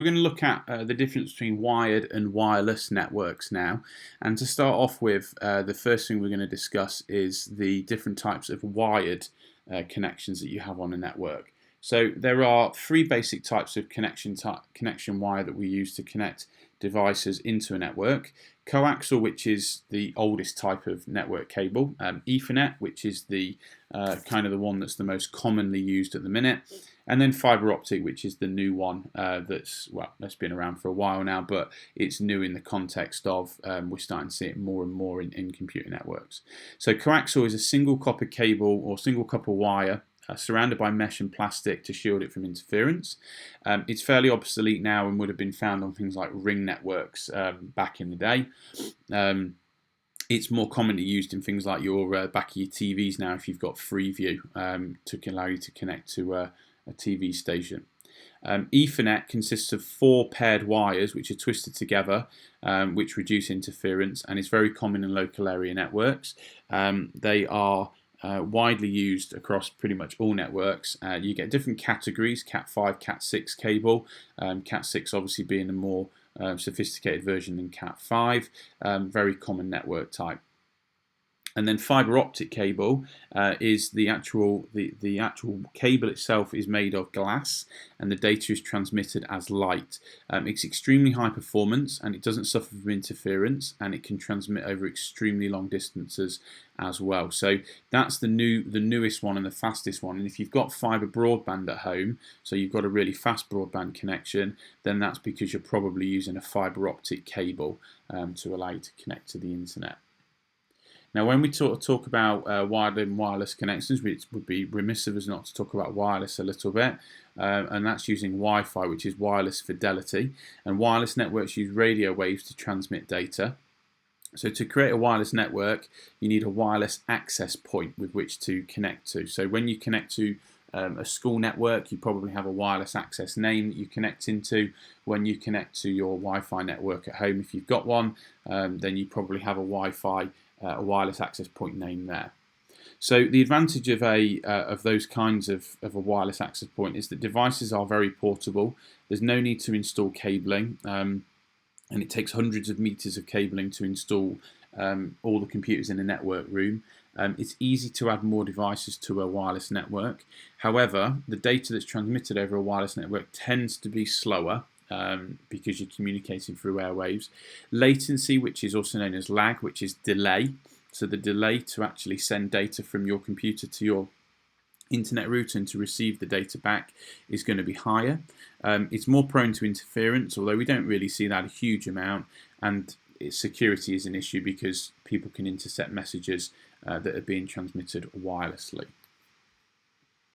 We're going to look at the difference between wired and wireless networks now. And to start off with, the first thing we're going to discuss is the different types of wired connections that you have on a network. So there are three basic types of connection wire that we use to connect devices into a network. Coaxial, which is the oldest type of network cable. Ethernet, which is the kind of the one that's the most commonly used at the minute. And then fiber optic, which is the new one that's been around for a while now, but it's new in the context of we're starting to see it more and more in computer networks. So coaxial is a single copper cable or single copper wire surrounded by mesh and plastic to shield it from interference. It's fairly obsolete now and would have been found on things like ring networks back in the day. It's more commonly used in things like your back of your TVs now if you've got Freeview to allow you to connect to a TV station. Ethernet consists of 4 paired wires which are twisted together, which reduce interference, and is very common in local area networks. They are widely used across pretty much all networks. You get different categories: Cat5, Cat6 cable. Cat6 obviously being a more sophisticated version than Cat5. Very common network type. And then fiber optic cable is the actual cable itself is made of glass, and the data is transmitted as light. It's extremely high performance, and it doesn't suffer from interference, and it can transmit over extremely long distances as well. So that's the newest one and the fastest one. And if you've got fiber broadband at home, so you've got a really fast broadband connection, then that's because you're probably using a fiber optic cable to allow you to connect to the internet. Now, when we talk about wired and wireless connections, it would be remiss of us not to talk about wireless a little bit, and that's using Wi-Fi, which is wireless fidelity. And wireless networks use radio waves to transmit data. So to create a wireless network, you need a wireless access point with which to connect to. So when you connect to a school network, you probably have a wireless access name that you connect into. When you connect to your Wi-Fi network at home, if you've got one, then you probably have a a wireless access point name there. So the advantage of those kinds of a wireless access point is that devices are very portable. There's no need to install cabling, and it takes hundreds of meters of cabling to install all the computers in a network room. It's easy to add more devices to a wireless network. However, the data that's transmitted over a wireless network tends to be slower because you're communicating through airwaves. Latency, which is also known as lag, which is delay. So the delay to actually send data from your computer to your internet router and to receive the data back is going to be higher. It's more prone to interference, although we don't really see that a huge amount. And security is an issue because people can intercept messages that are being transmitted wirelessly.